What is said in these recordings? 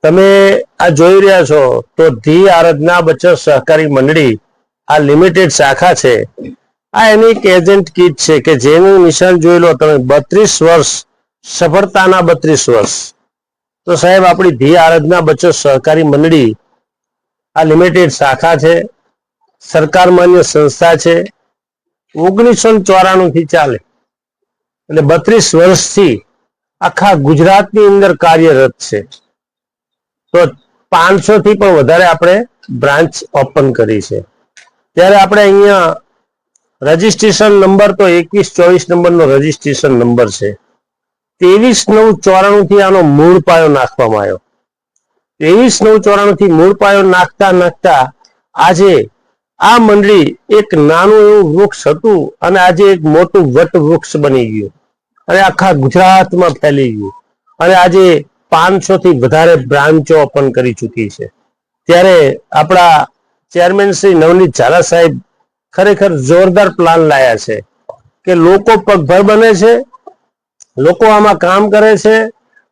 તમે આ જોઈ રહ્યા છો તો ધી આરાધના બચત સહકારી મંડળી આ લિમિટેડ શાખા છે. આ એની એક એજન્ટ કીટ છે કે જેનું નિશાન જોઈ લો તમે 32 વર્ષ સફળતાના 32 વર્ષ. તો સાહેબ આપણી ધી આરાધના બચત સહકારી મંડળી આ લિમિટેડ શાખા છે, સરકાર માન્ય સંસ્થા છે. 1994 થી ચાલે એટલે 32 વર્ષથી આખા ગુજરાતની અંદર કાર્યરત છે. તો 500 થી પણ વધારે આપણે બ્રાન્ચ ઓપન કરી છે. ત્યારે આપણે અહીંયા રજીસ્ટ્રેશન નંબર તો 2124 નંબરનો રજીસ્ટ્રેશન નંબર છે. 23/9/94 થી આનો મૂળ પાયો નાખવામાં આવ્યો. 23/9/94 થી મૂળ પાયો નાખતા આજે આ મંડળી એક નાનું એવું વૃક્ષ હતું અને આજે એક મોટું વટ વૃક્ષ બની ગયું અને આખા ગુજરાતમાં ફેલી ગયું અને આજે 500 થી વધારે બ્રાન્ચો ઓપન કરી ચૂકી છે. ત્યારે આપણા ચેરમેન શ્રી નવનીત ઝાલા સાહેબ ખરેખર જોરદાર પ્લાન લાયા છે કે લોકો પગભર બને છે, લોકો આમાં કામ કરે છે,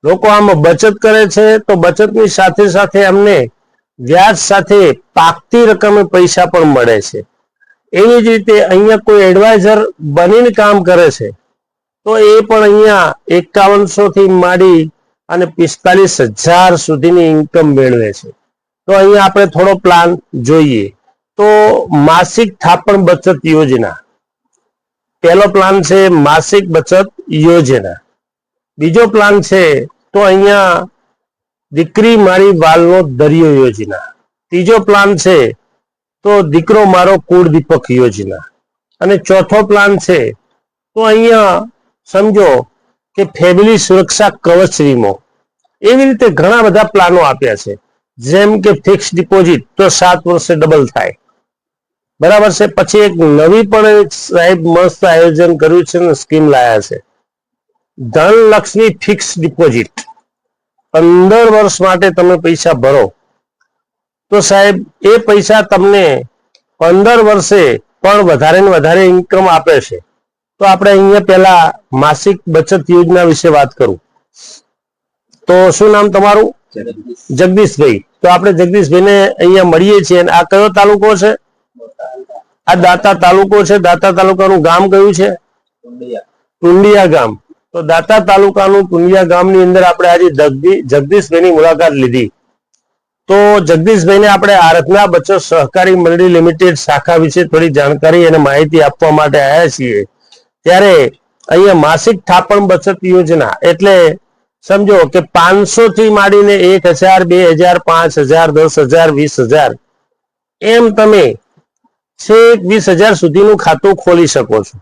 લોકો આમાં બચત કરે છે. તો બચતની સાથે સાથે અમને વ્યાજ સાથે પાકતી રકમે પૈસા પણ મળે છે. એવી જ રીતે અહીંયા કોઈ એડવાઇઝર બનીને કામ કરે છે તો એ પણ અહીંયા 5100 થી માંડી અને 45,000 સુધીની ઇન્કમ મેળવે છે. તો અહીંયા આપણે થોડો પ્લાન જોઈએ તો માસિક થાપણ બચત યોજના પહેલો પ્લાન છે. માસિક બચત યોજના બીજો પ્લાન છે તો અહીંયા દીકરી મારી વાલનો દરિયો યોજના. ત્રીજો પ્લાન છે તો દીકરો મારો કુળ દીપક યોજના અને ચોથો પ્લાન છે તો અહીંયા સમજો કે ફેમિલી સુરક્ષા કવચ વીમો. એવી રીતે ઘણા બધા પ્લાનો આપ્યા છે. જેમ કે ફિક્સ ડિપોઝિટ તો 7 વર્ષે ડબલ થાય, બરાબર છે. પછી એક નવી પણ સાહેબ મસ્ત આયોજન કર્યું છે ને સ્કીમ લાયા છે, ધનલક્ષ્મી ફિક્સ ડિપોઝિટ. 15 વર્ષ માટે તમે પૈસા ભરો તો સાહેબ એ પૈસા તમને 15 વર્ષે પણ વધારે ને વધારે ઇન્કમ આપે છે. તો આપણે અહીંયા પહેલા માસિક બચત યોજના વિશે વાત કરું તો શું નામ તમારું? જગદીશભાઈ. તો આપણે જગદીશભાઈને અહીંયા મળીએ છીએ. આ કયો તાલુકો છે? આ દાતા તાલુકો છે. દાતા તાલુકાનું ગામ કયું છે? ટુંડિયા ગામ. તો દાતા તાલુકાનું ટુંડિયા ગામની અંદર આપણે આજે જગદીશભાઈની મુલાકાત લીધી. તો જગદીશભાઈને આપણે આરાધના બચત સહકારી મંડળી લિમિટેડ શાખા વિશે થોડી જાણકારી અને માહિતી આપવા માટે આવ્યા છીએ. ત્યારે અહીંયા માસિક થાપણ બચત યોજના એટલે સમજો કે 500 થી માંડીને 1000, 2000, 5000, 10000, 20000 એમ તમે છેક 20000 સુધીનું ખાતું ખોલી શકો છો.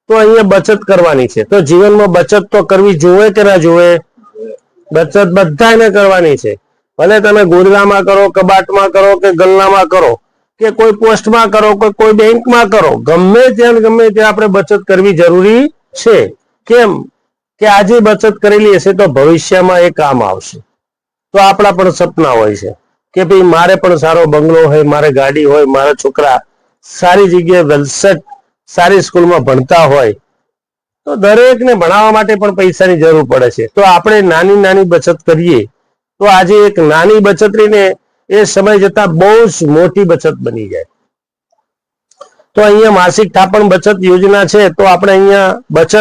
તો અહીંયા બચત કરવાની છે. તો જીવનમાં બચત તો કરવી જોવે કે ના જોવે? બચત બધાને કરવાની છે. ભલે તમે ગુરગામાં કરો, કબાટમાં કરો કે ગલ્લામાં કરો કે કોઈ પોસ્ટમાં કરો કે કોઈ બેંકમાં કરો, ગમે ત્યાં આપણે બચત કરવી જરૂરી છે. કેમ કે આજે બચત કરેલી હશે તો ભવિષ્યમાં એ કામ આવશે. તો આપણા પણ સપના હોય છે કે ભાઈ મારે પણ સારો બંગલો હોય, મારે ગાડી હોય, મારા છોકરા સારી જગ્યાએ વેલસેટ સારી સ્કૂલમાં ભણતા હોય. તો દરેકને ભણાવવા માટે પણ પૈસાની જરૂર પડે છે. તો આપણે નાની નાની બચત કરીએ તો આજે એક નાની બચત રહીને એ સમય જતા બહુ જ મોટી બચત બની જાય. તો અહીંયા માસિક થાપણ બચત યોજના છે. તો આપણે અહીંયા બચત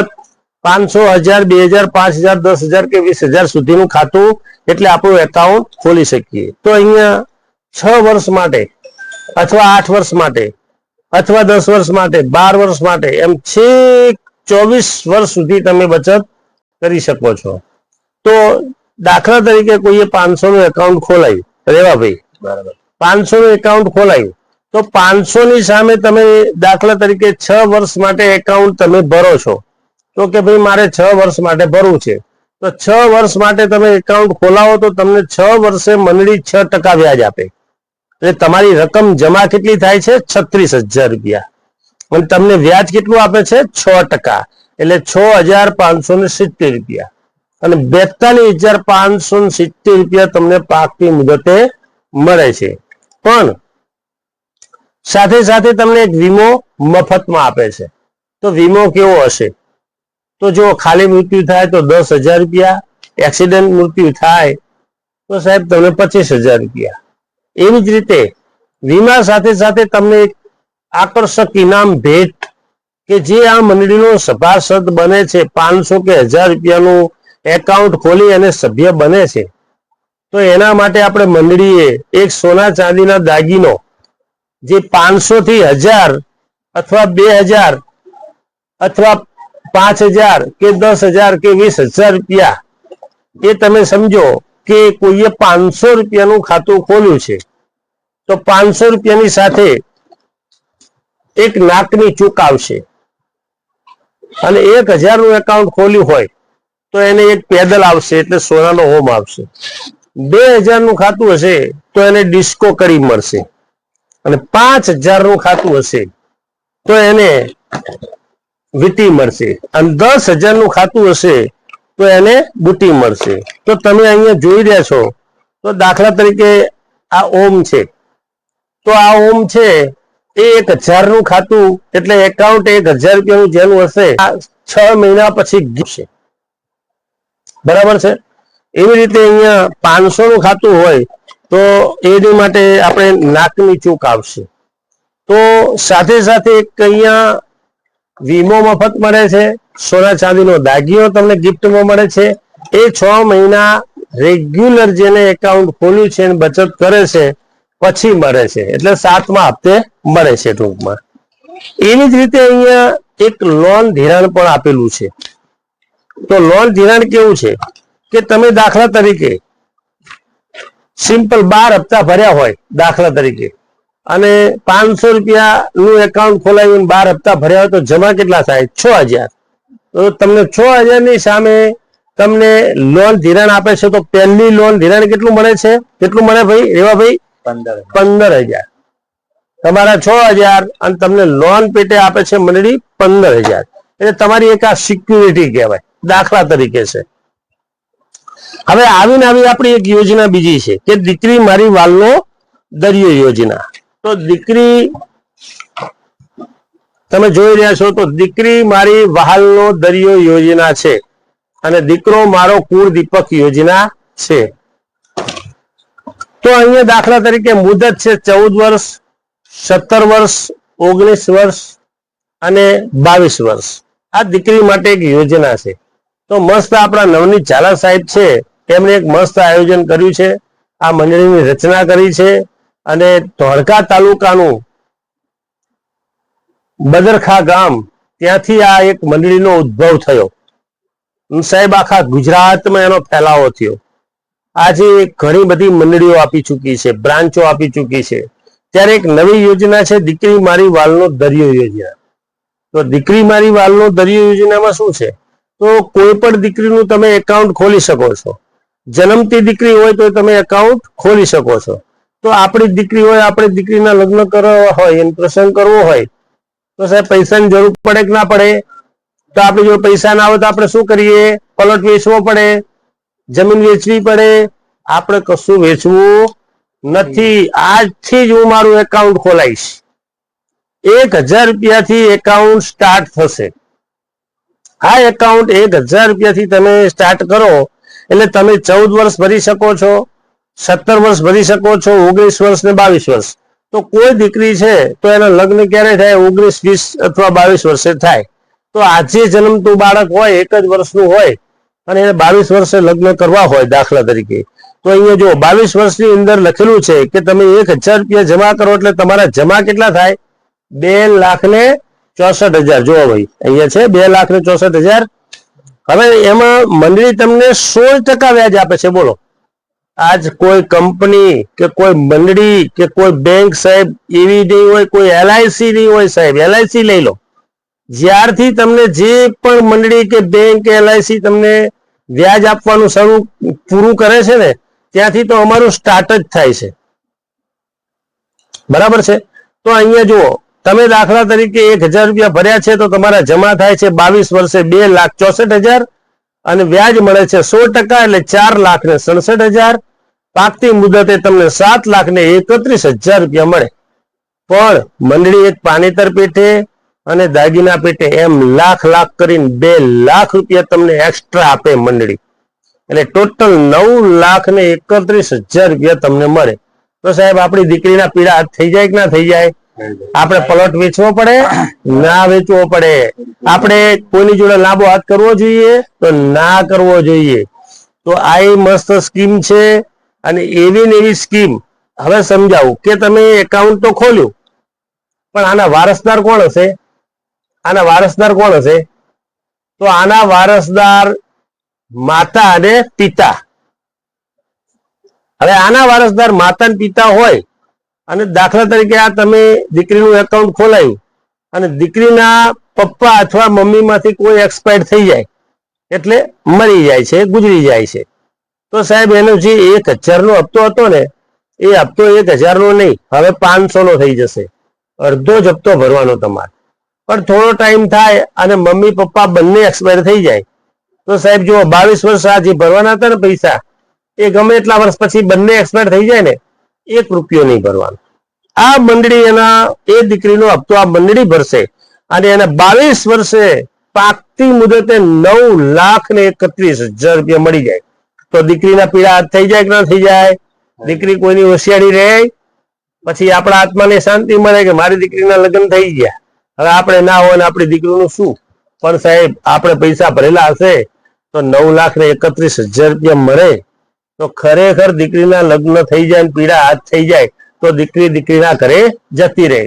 500, 1000, 2000, 5000, 10000 કે 20000 સુધીનું ખાતું એટલે આપણું એકાઉન્ટ ખોલી શકીએ. તો અહીંયા 6 વર્ષ માટે અથવા 8 વર્ષ માટે અથવા 10 વર્ષ માટે, 12 વર્ષ માટે એમ છેક 24 વર્ષ સુધી તમે બચત કરી શકો છો. તો દાખલા તરીકે કોઈએ 500 નું એકાઉન્ટ ખોલાયું, રેવાભાઈ, બરાબર, 500 નું એકાઉન્ટ ખોલાયું તો 500 ની સામે તમે દાખલા તરીકે 6 વર્ષ માટે એકાઉન્ટ તમે ભરો છો. તો કે ભાઈ મારે 6 વર્ષ માટે ભરવું છે. તો 6 વર્ષ માટે તમે એકાઉન્ટ ખોલાવો તો તમને 6 વર્ષે મંડળી 6% વ્યાજ આપે. એટલે તમારી રકમ જમા કેટલી થાય છે? 36,000 રૂપિયા. અને તમને વ્યાજ કેટલું આપે છે? 6%. એટલે 6,570 રૂપિયા. અને 42,570 રૂપિયા તમને પાકતી મુદતે મળે છે. પણ સાથે સાથે તમને એક વીમો મફતમાં આપે છે. તો વીમો કેવો હશે? તો જો ખાલી મૃત્યુ થાય તો 10,000 રૂપિયા, એક્સિડન્ટ મૃત્યુ થાય તો સાહેબ તમને 25,000 રૂપિયા. એવી જ રીતે વીમા સાથે સાથે તમને એક આકર્ષક ઇનામ ભેટ કે જે આ મંડળીનો સભાસદ બને છે, 500 કે 1000 રૂપિયાનું એકાઉન્ટ ખોલી અને સભ્ય બને છે, તો એના માટે આપણે મંડળીએ એક સોના ચાંદીના દાગીનો જે 500 થી 1000 અથવા 2000 અથવા 5000 કે 10,000 કે 20,000 રૂપિયા, એ તમે સમજો કે કોઈએ 500 રૂપિયાનું ખાતું ખોલ્યું છે, તો 500 રૂપિયાની સાથે એક નાકની ચૂક આવશે. અને 1000 નું એકાઉન્ટ ખોલ્યું હોય તો એને એક પેદલ આવશે, એટલે સોનાનો હોમ આવશે. 2000 નું ખાતું હશે તો એને ડિસ્કો કરી મળશે. અને 5000 નું ખાતું હશે તો એને વીટી મળશે. અને 10,000 નું ખાતું હશે તો એને બુટી મળશે. તો તમે અહીંયા જોઈ રહ્યા છો, તો દાખલા તરીકે આ ઓમ છે, તો આ ઓમ છે એ 1000 નું ખાતું, એટલે એકાઉન્ટ 1000 રૂપિયાનું જેનું હશે, 6 મહિના પછી ગીરશે. બરાબર છે. એવી રીતે અહીંયા 500 નું ખાતું હોય તો એની માટે આપણે નાકની ચૂક આવશે. તો સાથે સાથે એક અહીંયા વીમો મફત મળે છે, સોના ચાંદીનો દાગીનો તમને ગિફ્ટમાં મળે છે. એ 6 મહિના રેગ્યુલર જેને એકાઉન્ટ ખોલ્યું છે અને બચત કરે છે પછી મળે છે, એટલે 7મા હપ્તે મળે છે ટૂંકમાં. એવી જ રીતે અહીંયા એક લોન ધિરાણ પણ આપેલું છે. તો લોન ધિરાણ કેવું છે કે તમે દાખલા તરીકે સિમ્પલ 12 હપ્તા ભર્યા હોય દાખલા તરીકે, અને 500 રૂપિયાનું એકાઉન્ટ ખોલાવીને 12 હપ્તા ભર્યા હોય તો જમા કેટલા થાય? 6000. તો તમને 6000 ની સામે તમને લોન ધિરાણ આપે છે, તો પહેલી લોન ધિરાણ કેટલું મળે છે? કેટલું મળે ભાઈ રેવાભાઈ? 15,000. તમારા 6000 અને તમને લોન પેટે આપે છે મંડળી 15,000. એટલે તમારી એક આ સિક્યુરિટી કહેવાય, દાખલા તરીકે છે. હવે આવીને આવી આપણી એક યોજના બીજી છે કે દીકરી મારી વાલનો દરિયો યોજના. તો દીકરી તમે જોઈ રહ્યા છો, તો દીકરી મારી વહાલનો દરિયો યોજના છે અને દીકરો મારો કુળ દીપક યોજના છે. તો અહીંયા દાખલા તરીકે મુદત છે 14 વર્ષ, 17 વર્ષ, 19 વર્ષ અને 22 વર્ષ. આ દીકરી માટે એક યોજના છે. તો મસ્ત આપણા નવનીત ઝાલા સાહેબ છે, એમણે એક મસ્ત આયોજન કર્યું છે, આ મંડળીની રચના કરી છે. અને ધોળકા તાલુકાનું બદરખા ગામ, ત્યાંથી આ એક મંડળીનો ઉદ્ભવ થયો. સાહેબ આખા ગુજરાતમાં એનો ફેલાવો થયો. આજે ઘણી બધી મંડળીઓ આપી ચૂકી છે, બ્રાન્ચો આપી ચૂકી છે. ત્યારે એક નવી યોજના છે દીકરી મારી વાલનો દરિયો યોજના. તો દીકરી મારી વાલનો દરિયો યોજનામાં શું છે? તો કોઈ પણ દીકરીનું તમે એકાઉન્ટ ખોલી શકો છો. જન્મતી દીકરી હોય તો તમે એકાઉન્ટ ખોલી શકો છો. તો આપણી દીકરી હોય, આપણે દીકરીના લગ્ન કરવા હોય, એને પ્રસંગ કરવો હોય, તો સાહેબ પૈસાની જરૂર પડે કે ના પડે? તો આપણે જો પૈસા ના આવે તો આપણે શું કરીએ? પ્લોટ વેચવો પડે, જમીન વેચવી પડે. આપણે કશું વેચવું નથી. આજથી જ હું મારું એકાઉન્ટ ખોલાઈશ. 1000 રૂપિયાથી એકાઉન્ટ સ્ટાર્ટ થશે. આ એકાઉન્ટ 1000 રૂપિયાથી તમે સ્ટાર્ટ કરો એટલે તમે 14 વર્ષ ભરી શકો છો, 17 વર્ષ ભરી શકો છો, 19 વર્ષ ને 22 વર્ષ. તો કોઈ દીકરી છે તો એના લગ્ન ક્યારે થાય? 19, 20 અથવા 22 વર્ષે થાય. તો આજે જન્મતું બાળક હોય, 1 જ વર્ષનું હોય અને એને 22 વર્ષે લગ્ન કરવા હોય દાખલા તરીકે, તો અહીંયા જો 22 વર્ષની અંદર લખેલું છે કે તમે 1000 રૂપિયા જમા કરો એટલે તમારા જમા કેટલા થાય? 2,64,000. જો ભાઈ અહીંયા છે 2,64,000. હવે એમાં મંડળી તમને 16% વ્યાજ આપે છે. બોલો, આજ કોઈ કંપની કે કોઈ મંડળી કે કોઈ બેંક સાહેબ એવી નહીં હોય, કોઈ LIC નહીં હોય સાહેબ. LIC લઈ લો, જ્યારથી તમને જે પણ મંડળી કે બેંક કે LIC તમને વ્યાજ આપવાનું પૂરું કરે છે ને, ત્યાંથી તો અમારું સ્ટાર્ટ જ થાય છે. બરાબર છે. તો અહીંયા જુઓ, તમે દાખલા તરીકે 1000 રૂપિયા ભર્યા છે તો તમારા જમા થાય છે 22 વર્ષે 2,64,000 અને વ્યાજ મળે છે 16%, એટલે 4,67,000. પાકતી મુદતે તમને 7,31,000 રૂપિયા મળે. પણ મંડળી એક પાનેતર પેટે અને દાગીના પેટે એમ લાખ કરીને 2 લાખ રૂપિયા તમને એક્સ્ટ્રા આપે મંડળી. એટલે ટોટલ 9,31,000 રૂપિયા તમને મળે. તો સાહેબ આપણી દીકરીના પીડા હાથ થઈ જાય કે ના થઈ જાય? આપણે પ્લોટ વેચવો પડે? ના વેચવો પડે. આપણે કોઈની જોડે લાંબો હાથ કરવો જોઈએ? તો ના કરવો જોઈએ. તો આ મસ્ત સ્કીમ છે. અને એવી ને એવી સ્કીમ હવે સમજાવું કે તમે એકાઉન્ટ તો ખોલ્યું, પણ આના વારસદાર કોણ હશે? આના વારસદાર કોણ હશે? તો આના વારસદાર માતા અને પિતા. હવે આના વારસદાર માતા અને પિતા હોય અને દાખલા તરીકે આ તમે દીકરીનું એકાઉન્ટ ખોલાયું અને દીકરીના પપ્પા અથવા મમ્મીમાંથી કોઈ એક્સપાયર થઈ જાય, એટલે મરી જાય છે, ગુજરી જાય છે, તો સાહેબ એનો જે 1,000 નો હપ્તો હતો ને, એ હપ્તો 1,000 નો નહીં, હવે 500 નો થઈ જશે. અડધો જ હપ્તો ભરવાનો તમારે. પણ થોડો ટાઈમ થાય અને મમ્મી પપ્પા બંને એક્સપાયર થઈ જાય તો સાહેબ જો 22 વર્ષ આ જે ભરવાના હતા ને પૈસા, એ ગમે એટલા વર્ષ પછી બંને એક્સપાયર થઈ જાય ને, 1 રૂપિયો નહીં ભરવાનો. આ મંડળી એના એ દીકરીનો હપ્તો આ મંડળી ભરશે અને એને 22 વર્ષે પાકતી મુદતે 9,31,000 રૂપિયા મળી જાય. તો દીકરીના પીડા હાથ થઈ જાય કે ના થઈ જાય? દીકરી કોઈની હોશિયારી રહે, પછી આપણા આત્માને શાંતિ મળે કે મારી દીકરીના લગ્ન થઈ ગયા. હવે આપણે ના હોય ને આપણી દીકરીનું શું? પણ સાહેબ આપણે પૈસા ભરેલા હશે તો 9,31,000 રૂપિયા મળે તો ખરેખર દીકરીના લગ્ન થઈ જાય, પીડા હાથ થઈ જાય તો દીકરીના ઘરે જતી રહે.